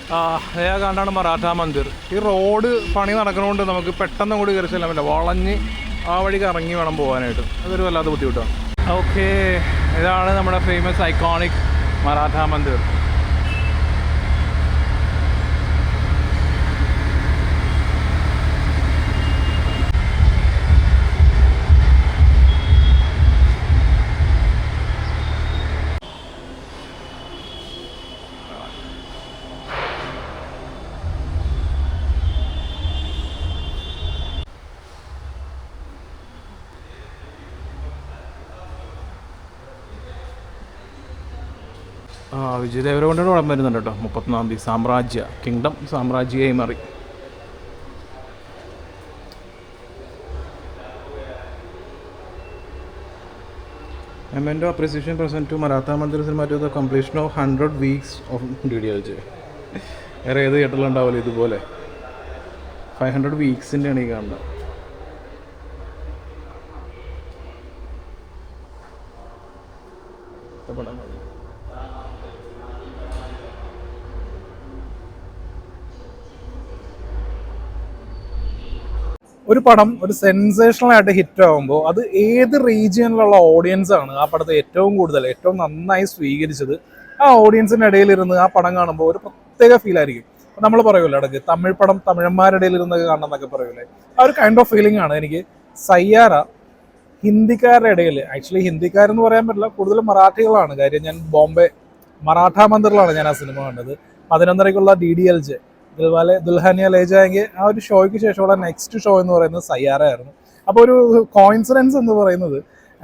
കണ്ടാണ് മറാഠ മന്ദിർ. ഈ റോഡ് പണി നടക്കുന്നതുകൊണ്ട് നമുക്ക് പെട്ടെന്ന് കൂടി കയറി ചെല്ലാൻ പറ്റില്ല, വളഞ്ഞ് ആ വഴിക്ക് ഇറങ്ങി വേണം പോകാനായിട്ട്. അതൊരു വല്ലാത്ത ബുദ്ധിമുട്ടാണ്. ഓക്കെ, ഇതാണ് നമ്മുടെ ഫേമസ് ഐക്കോണിക് മറാഠ മന്ദിർ. വിജയ് ദേവരകൊണ്ടയുടെ പടം വരുന്നുണ്ട് കേട്ടോ, 31-ാം തീയതി. സാമ്രാജ്യ കിങ്ഡം സാമ്രാജ്യയായി മാറി. Memento appreciation present to Maratha Mandir cinema to the completion of 100 weeks of DDLJ. വേറെ ഏത് തിയേറ്ററിലുണ്ടാവില്ല ഇതുപോലെ. 500 weeksൻ്റെയാണ് ഈ കാണുന്നത്. പടം ഒരു പടം ഒരു സെൻസേഷണൽ ആയിട്ട് ഹിറ്റ് ആകുമ്പോൾ അത് ഏത് റീജിയനിലുള്ള ഓഡിയൻസ് ആണ് ആ പടത്തെ ഏറ്റവും കൂടുതൽ ഏറ്റവും നന്നായി സ്വീകരിച്ചത്, ആ ഓഡിയൻസിൻ്റെ ഇടയിലിരുന്ന് ആ പടം കാണുമ്പോൾ ഒരു പ്രത്യേക ഫീൽ ആയിരിക്കും. നമ്മൾ പറയുമല്ലോ ഇടയ്ക്ക് തമിഴ് പടം തമിഴന്മാരുടെ ഇടയിലിരുന്ന് കാണണം എന്നൊക്കെ പറയൂലേ, ആ ഒരു കൈൻഡ് ഓഫ് ഫീലിംഗ് ആണ് എനിക്ക് സയ്യാര ഹിന്ദിക്കാരുടെ ഇടയിൽ. ആക്ച്വലി ഹിന്ദിക്കാരെന്ന് പറയാൻ പറ്റില്ല, കൂടുതലും മറാഠികളാണ്. കാര്യം ഞാൻ ബോംബെ മറാഠ മന്ദിറിലാണ് ഞാൻ ആ സിനിമ കണ്ടത്. 11:30-ക്കുള്ള DDLJ ദിൽവാലെ ദുൽഹനിയ ലേ ജായെങ്കെ ആ ഒരു ഷോയ്ക്ക് ശേഷമുള്ള നെക്സ്റ്റ് ഷോ എന്ന് പറയുന്നത് സയ്യാര ആയിരുന്നു. അപ്പോൾ ഒരു കോയിൻസിഡൻസ് എന്ന് പറയുന്നത്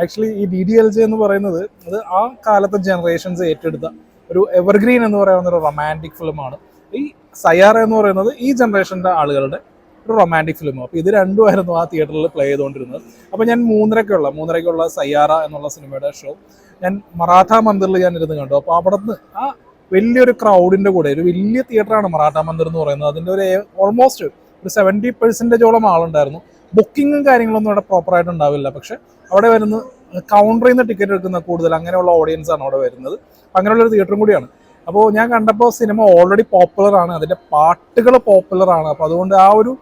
ആക്ച്വലി ഈ DDLJ എന്ന് പറയുന്നത് അത് ആ കാലത്തെ ജനറേഷൻസ് ഏറ്റെടുത്ത ഒരു എവർഗ്രീൻ എന്ന് പറയുന്ന ഒരു റൊമാൻറ്റിക് ഫിലിമാണ്. ഈ സയ്യാര എന്ന് പറയുന്നത് ഈ ജനറേഷൻ്റെ ആളുകളുടെ ഒരു റൊമാൻറ്റിക് ഫിലിം. അപ്പോൾ ഇത് രണ്ടുമായിരുന്നു ആ തിയേറ്ററിൽ പ്ലേ ചെയ്തുകൊണ്ടിരുന്നത്. അപ്പോൾ ഞാൻ മൂന്നരയ്ക്കുള്ള സയ്യാര എന്നുള്ള സിനിമയുടെ ഷോ ഞാൻ മറാഠ മന്ദിറിൽ ഞാൻ ഇരുന്ന് കണ്ടു. അപ്പോൾ അവിടെ നിന്ന് ആ വലിയൊരു ക്രൗഡിൻ്റെ കൂടെ, ഒരു വലിയ തിയേറ്ററാണ് മറാഠ മന്ദിർ എന്ന് പറയുന്നത്, അതിൻ്റെ ഒരു ഓൾമോസ്റ്റ് ഒരു 70% ആളുണ്ടായിരുന്നു. ബുക്കിങ്ങും കാര്യങ്ങളൊന്നും അവിടെ പ്രോപ്പറായിട്ട് ഉണ്ടാവില്ല, പക്ഷെ അവിടെ വരുന്ന കൗണ്ടറിൽ നിന്ന് ടിക്കറ്റ് എടുക്കുന്ന കൂടുതൽ അങ്ങനെയുള്ള ഓഡിയൻസ് ആണ് അവിടെ വരുന്നത്. അങ്ങനെയുള്ളൊരു തിയേറ്ററും കൂടിയാണ്. അപ്പോൾ ഞാൻ കണ്ടപ്പോൾ സിനിമ ഓൾറെഡി പോപ്പുലറാണ്, അതിൻ്റെ പാട്ടുകൾ പോപ്പുലറാണ്. അപ്പോൾ അതുകൊണ്ട് ആ ഒരു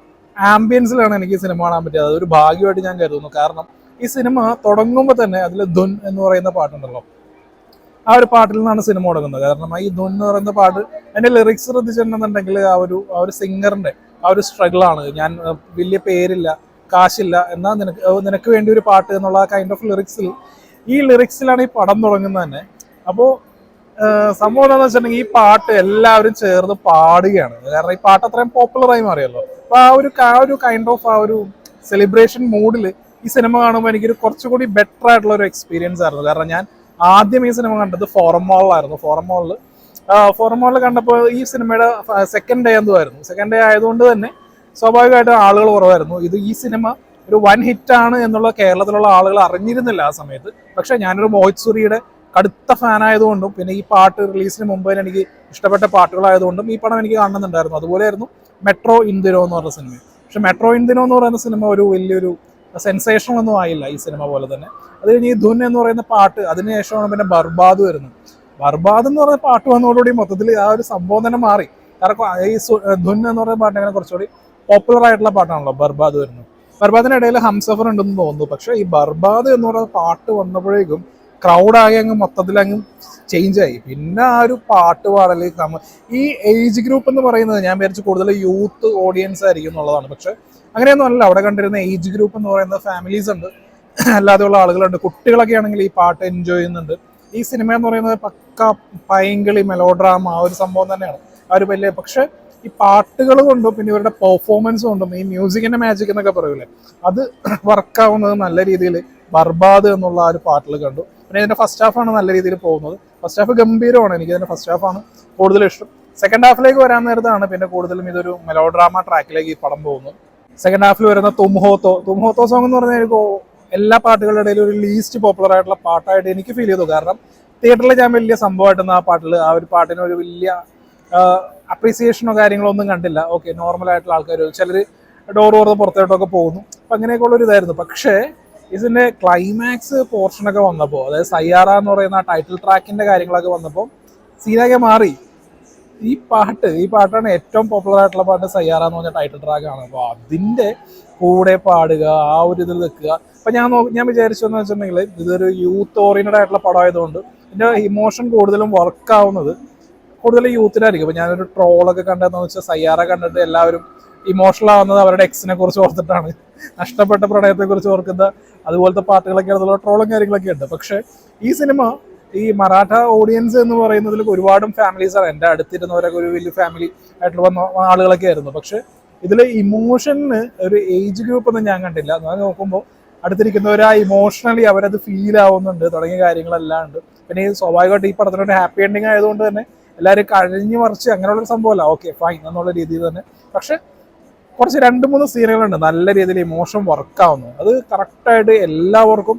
ആംബിയൻസിലാണ് എനിക്ക് സിനിമ കാണാൻ പറ്റിയത്. അതൊരു ഭാഗ്യമായിട്ട് ഞാൻ കരുതുന്നു. കാരണം ഈ സിനിമ തുടങ്ങുമ്പോൾ തന്നെ അതിൽ ധുൻ എന്ന് പറയുന്ന പാട്ടുണ്ടല്ലോ, ആ ഒരു പാട്ടിൽ നിന്നാണ് സിനിമ തുടങ്ങുന്നത്. കാരണം ഈ ധുൻ എന്ന് പറയുന്ന പാട്ട് എൻ്റെ ലിറിക്സ് ശ്രദ്ധിച്ചിട്ടുണ്ടെന്നുണ്ടെങ്കിൽ ആ ഒരു സിംഗറിൻ്റെ ആ ഒരു സ്ട്രഗിളാണ്. ഞാൻ വലിയ പേരില്ല, കാശില്ല, എന്നാൽ നിനക്ക് വേണ്ടി ഒരു പാട്ട് എന്നുള്ള കൈൻഡ് ഓഫ് ലിറിക്സിലാണ് ഈ പടം തുടങ്ങുന്നത് തന്നെ. അപ്പോൾ സംഭവം എന്താണെന്ന് വെച്ചിട്ടുണ്ടെങ്കിൽ ഈ പാട്ട് എല്ലാവരും ചേർന്ന് പാടുകയാണ്. കാരണം ഈ പാട്ട് അത്രയും പോപ്പുലറായി മാറിയല്ലോ. അപ്പോൾ ആ ഒരു കൈൻഡ് ഓഫ് ആ ഒരു സെലിബ്രേഷൻ മൂഡിൽ ഈ സിനിമ കാണുമ്പോൾ എനിക്കൊരു കുറച്ചുകൂടി ബെറ്റർ ആയിട്ടുള്ള ഒരു എക്സ്പീരിയൻസ് ആയിരുന്നു. കാരണം ഞാൻ ആദ്യം ഈ സിനിമ കണ്ടത് ഫോറം മോളിലായിരുന്നു. ഫോറം മോളിൽ കണ്ടപ്പോൾ ഈ സിനിമയുടെ സെക്കൻഡ് ഡേ ആയതുകൊണ്ട് തന്നെ സ്വാഭാവികമായിട്ടും ആളുകൾ കുറവായിരുന്നു. ഈ സിനിമ ഒരു വൻ ഹിറ്റാണ് എന്നുള്ള കേരളത്തിലുള്ള ആളുകൾ അറിഞ്ഞിരുന്നില്ല ആ സമയത്ത്. പക്ഷേ ഞാനൊരു മോഹിത് സൂരിയുടെ കടുത്ത ഫാനായതുകൊണ്ടും പിന്നെ ഈ പാട്ട് റിലീസിന് മുമ്പ് എനിക്ക് ഇഷ്ടപ്പെട്ട പാട്ടുകളായതുകൊണ്ടും ഈ പടം എനിക്ക് കാണുന്നുണ്ടായിരുന്നു. അതുപോലെയായിരുന്നു മെട്രോ ഇന്ദിരോ എന്ന് പറഞ്ഞ സിനിമ. പക്ഷെ മെട്രോ ഇന്ദിരോ എന്ന് പറയുന്ന സിനിമ ഒരു വലിയൊരു സെൻസേഷണൽ ഒന്നും ആയില്ല ഈ സിനിമ പോലെ തന്നെ. അത് കഴിഞ്ഞ് ഈ ധുൻ എന്ന് പറയുന്ന പാട്ട്, അതിനുശേഷമാണ് പിന്നെ ബർബാദ് വരുന്നത്. ബർബാദ് എന്ന് പറയുന്ന പാട്ട് വന്നതോടുകൂടി മൊത്തത്തിൽ ആ ഒരു സംഭവം തന്നെ മാറി. കാരണം ഈ ധുൻ എന്ന് പറയുന്ന പാട്ട് അങ്ങനെ കുറച്ചുകൂടി പോപ്പുലർ ആയിട്ടുള്ള പാട്ടാണല്ലോ ബർബാദ് വരുന്നത്. ബർബാദിനിടയിൽ ഹംസഫർ ഉണ്ടെന്ന് തോന്നുന്നു. പക്ഷേ ഈ ബർബാദ് എന്ന് പറയുന്ന പാട്ട് വന്നപ്പോഴേക്കും ക്രൗഡാകെ അങ്ങ് മൊത്തത്തിലങ്ങ് ചേഞ്ചായി. പിന്നെ ആ ഒരു പാട്ട് പാടൽ ഈ ഏജ് ഗ്രൂപ്പ് എന്ന് പറയുന്നത് ഞാൻ വിചാരിച്ചു കൂടുതൽ യൂത്ത് ഓഡിയൻസ് ആയിരിക്കും എന്നുള്ളതാണ്. പക്ഷെ അങ്ങനെയൊന്നും അല്ല. അവിടെ കണ്ടിരുന്ന ഏജ് ഗ്രൂപ്പ് എന്ന് പറയുന്നത് ഫാമിലീസ് ഉണ്ട്, അല്ലാതെയുള്ള ആളുകളുണ്ട്. കുട്ടികളൊക്കെ ആണെങ്കിൽ ഈ പാട്ട് എൻജോയ് ചെയ്യുന്നുണ്ട്. ഈ സിനിമ എന്ന് പറയുന്നത് പക്ക പൈങ്കിളി മെലോഡ്രാമ ആ ഒരു സംഭവം തന്നെയാണ്. ആ ഒരു വലിയ പക്ഷെ ഈ പാട്ടുകൾ കൊണ്ടും പിന്നെ ഇവരുടെ പെർഫോമൻസ് കൊണ്ടും ഈ മ്യൂസിക്കിന്റെ മാജിക് എന്നൊക്കെ പറയൂലേ, അത് വർക്കാവുന്നത് നല്ല രീതിയിൽ ബർബാദ് എന്നുള്ള ആ ഒരു പാട്ടിൽ കണ്ടു. പിന്നെ ഇതിന്റെ ഫസ്റ്റ് ഹാഫാണ് നല്ല രീതിയിൽ പോകുന്നത്. ഫസ്റ്റ് ഹാഫ് ഗംഭീരമാണ്. എനിക്ക് ഇതിന്റെ ഫസ്റ്റ് ഹാഫാണ് കൂടുതൽ ഇഷ്ടം. സെക്കൻഡ് ഹാഫിലേക്ക് വരാൻ നേരത്താണ് പിന്നെ കൂടുതലും ഇതൊരു മെലോഡ്രാമ ട്രാക്കിലേക്ക് ഈ പടം പോകുന്നത്. സെക്കൻഡ് ഹാഫിൽ വരുന്ന തുംഹോത്തോ സോങ് എന്ന് പറഞ്ഞാൽ എനിക്ക് എല്ലാ പാട്ടുകളുടെ ഇടയിൽ ഒരു ലീസ്റ്റ് പോപ്പുലർ ആയിട്ടുള്ള പാട്ടായിട്ട് എനിക്ക് ഫീൽ ചെയ്തു. കാരണം തിയേറ്ററിൽ ഞാൻ വലിയ സംഭവമായിട്ടൊന്നും ആ ഒരു പാട്ടിന് ഒരു വലിയ അപ്രീസിയേഷനോ കാര്യങ്ങളോ ഒന്നും കണ്ടില്ല. ഓക്കെ, നോർമലായിട്ടുള്ള ആൾക്കാർ ചിലർ ഡോർ തുറന്ന് പുറത്തോട്ടൊക്കെ പോകുന്നു. അപ്പം അങ്ങനെയൊക്കെ ഉള്ളൊരു ഇതായിരുന്നു. പക്ഷേ ഇതിൻ്റെ ക്ലൈമാക്സ് പോർഷനൊക്കെ വന്നപ്പോൾ, അതായത് സയ്യാറ എന്ന് പറയുന്ന ആ ടൈറ്റിൽ ട്രാക്കിൻ്റെ കാര്യങ്ങളൊക്കെ വന്നപ്പോൾ സീനൊക്കെ മാറി. ഈ പാട്ടാണ് ഏറ്റവും പോപ്പുലർ ആയിട്ടുള്ള പാട്ട് സയ്യാറ എന്ന് പറഞ്ഞ ടൈറ്റിൽ ട്രാക്കാണ്. അപ്പോൾ അതിൻ്റെ കൂടെ പാടുക, ആ ഒരു ഇതിൽ നിൽക്കുക. അപ്പം ഞാൻ വിചാരിച്ചെന്ന് വെച്ചിട്ടുണ്ടെങ്കിൽ ഇതൊരു യൂത്ത് ഓറിയൻറ്റഡ് ആയിട്ടുള്ള പടമായതുകൊണ്ട് ഇതിൻ്റെ ഇമോഷൻ കൂടുതലും വർക്കാവുന്നത് കൂടുതലും യൂത്തിനായിരിക്കും. അപ്പോൾ ഞാനൊരു ട്രോളൊക്കെ കണ്ടതെന്ന് വെച്ചാൽ സയ്യാറ കണ്ടിട്ട് എല്ലാവരും ഇമോഷണൽ ആവുന്നത് അവരുടെ എക്സിനെ കുറിച്ച് ഓർത്തിട്ടാണ്, നഷ്ടപ്പെട്ട പ്രണയത്തെ കുറിച്ച് ഓർക്കുന്ന അതുപോലത്തെ പാട്ടുകളൊക്കെ അതുള്ള ട്രോളും കാര്യങ്ങളൊക്കെ ഉണ്ട്. പക്ഷേ ഈ സിനിമ ഈ മറാഠ ഓഡിയൻസ് എന്ന് പറയുന്നതിൽ ഒരുപാടും ഫാമിലീസാണ്. എൻ്റെ അടുത്തിരുന്നവരൊക്കെ ഒരു വലിയ ഫാമിലി ആയിട്ടുള്ള വന്ന ആളുകളൊക്കെ ആയിരുന്നു. പക്ഷെ ഇതിൽ ഇമോഷന് ഒരു ഏജ് ഗ്രൂപ്പ് ഒന്നും ഞാൻ കണ്ടില്ല. ഞാൻ നോക്കുമ്പോൾ അടുത്തിരിക്കുന്നവർ ആ ഇമോഷണലി അവരത് ഫീൽ ആവുന്നുണ്ട്, തുടങ്ങിയ കാര്യങ്ങളെല്ലാം ഉണ്ട്. പിന്നെ ഈ സ്വാഭാവികമായിട്ട് ഈ പടത്തിനൊരു ഹാപ്പി എൻഡിങ് ആയതുകൊണ്ട് തന്നെ എല്ലാവരും കഴിഞ്ഞു മറിച്ച് അങ്ങനെയുള്ളൊരു സംഭവമല്ല, ഓക്കെ ഫൈൻ എന്നുള്ള രീതിയിൽ തന്നെ. പക്ഷെ കുറച്ച് 2-3 സീനുകളുണ്ട് നല്ല രീതിയിൽ ഇമോഷൻ വർക്കാവുന്നത്. അത് കറക്റ്റായിട്ട് എല്ലാവർക്കും,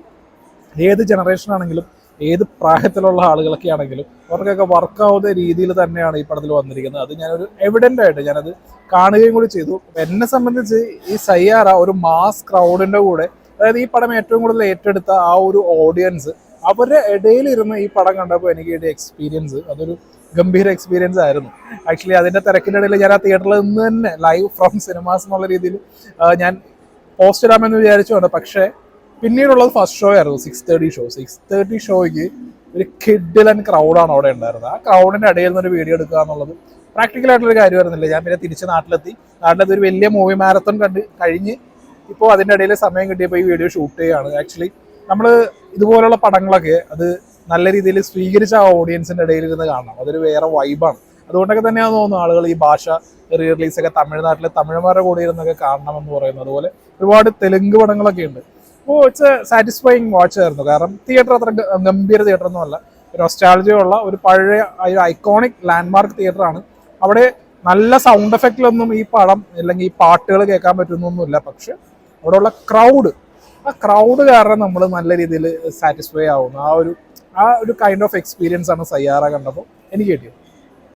ഏത് ജനറേഷൻ ആണെങ്കിലും ഏത് പ്രായത്തിലുള്ള ആളുകളൊക്കെ ആണെങ്കിലും അവർക്കൊക്കെ വർക്കാവുന്ന രീതിയിൽ തന്നെയാണ് ഈ പടത്തിൽ വന്നിരിക്കുന്നത്. അത് ഞാനൊരു എവിഡൻ്റ് ആയിട്ട് ഞാനത് കാണുകയും കൂടി ചെയ്തു. എന്നെ സംബന്ധിച്ച് ഈ സയ്യാറ ഒരു മാസ് ക്രൗഡിൻ്റെ കൂടെ, അതായത് ഈ പടം ഏറ്റവും കൂടുതൽ ഏറ്റെടുത്ത ആ ഒരു ഓഡിയൻസ്, അവരുടെ ഇടയിലിരുന്ന് ഈ പടം കണ്ടപ്പോൾ എനിക്ക് കിട്ടിയ എക്സ്പീരിയൻസ് അതൊരു ഗംഭീര എക്സ്പീരിയൻസ് ആയിരുന്നു. ആക്ച്വലി അതിൻ്റെ തിരക്കിൻ്റെ ഇടയിൽ ഞാൻ ആ തിയേറ്ററിൽ നിന്ന് തന്നെ ലൈവ് ഫ്രം സിനിമാസ് എന്നുള്ള രീതിയിൽ ഞാൻ പോസ്റ്റ് ഇടാമെന്ന് വിചാരിച്ചുകൊണ്ട്, പക്ഷേ പിന്നീടുള്ളത് ഫസ്റ്റ് ഷോ ആയിരുന്നു 6:30 ഷോ. 6:30 ഷോയ്ക്ക് ഒരു കിഡിലൻ ക്രൗഡാണ് അവിടെ ഉണ്ടായിരുന്നത്. ആ ക്രൗഡിൻ്റെ ഇടയിൽ നിന്നൊരു വീഡിയോ എടുക്കുക എന്നുള്ളത് പ്രാക്ടിക്കലായിട്ടുള്ളൊരു കാര്യമായിരുന്നില്ല. ഞാൻ പിന്നെ തിരിച്ച് നാട്ടിലെത്തി ഒരു വലിയ മൂവി മാരത്തൺ കഴിഞ്ഞ് ഇപ്പോൾ അതിൻ്റെ ഇടയിൽ സമയം കിട്ടിയപ്പോൾ ഈ വീഡിയോ ഷൂട്ട് ചെയ്യുകയാണ്. ആക്ച്വലി നമ്മൾ ഇതുപോലുള്ള പടങ്ങളൊക്കെ അത് നല്ല രീതിയിൽ സ്വീകരിച്ച ആ ഓഡിയൻസിൻ്റെ ഇടയിൽ ഇരുന്ന് കാണണം, അതൊരു വേറെ വൈബാണ്. അതുകൊണ്ടൊക്കെ തന്നെയാണെന്ന് തോന്നുന്നു ആളുകൾ ഈ ഭാഷ റീ റിലീസൊക്കെ തമിഴ്നാട്ടിലെ തമിഴന്മാരുടെ കൂടെ ഇരുന്നൊക്കെ കാണണമെന്ന് പറയുന്നത്. അതുപോലെ ഒരുപാട് തെലുങ്ക് പടങ്ങളൊക്കെ ഉണ്ട്. അപ്പോൾ ഇറ്റ്സ് എ സാറ്റിസ്ഫൈങ് വാച്ച് ആയിരുന്നു. കാരണം തിയേറ്റർ അത്ര ഗംഭീര തിയേറ്റർ ഒന്നുമല്ല, ഒരു നൊസ്റ്റാൾജിയുള്ള ഒരു പഴയ ഒരു ഐക്കോണിക് ലാൻഡ്മാർക്ക് തിയേറ്ററാണ്. അവിടെ നല്ല സൗണ്ട് എഫക്റ്റിലൊന്നും ഈ പടം അല്ലെങ്കിൽ ഈ പാട്ടുകൾ കേൾക്കാൻ പറ്റുന്നൊന്നുമില്ല. പക്ഷെ അവിടെയുള്ള ആ ക്രൗഡ് കാരണം നമ്മൾ നല്ല രീതിയിൽ സാറ്റിസ്ഫൈ ആവുന്നു. ആ ഒരു കൈൻഡ് ഓഫ് എക്സ്പീരിയൻസ് ആണ് സയ്യാറ കണ്ടപ്പോൾ എനിക്ക് കിട്ടിയത്.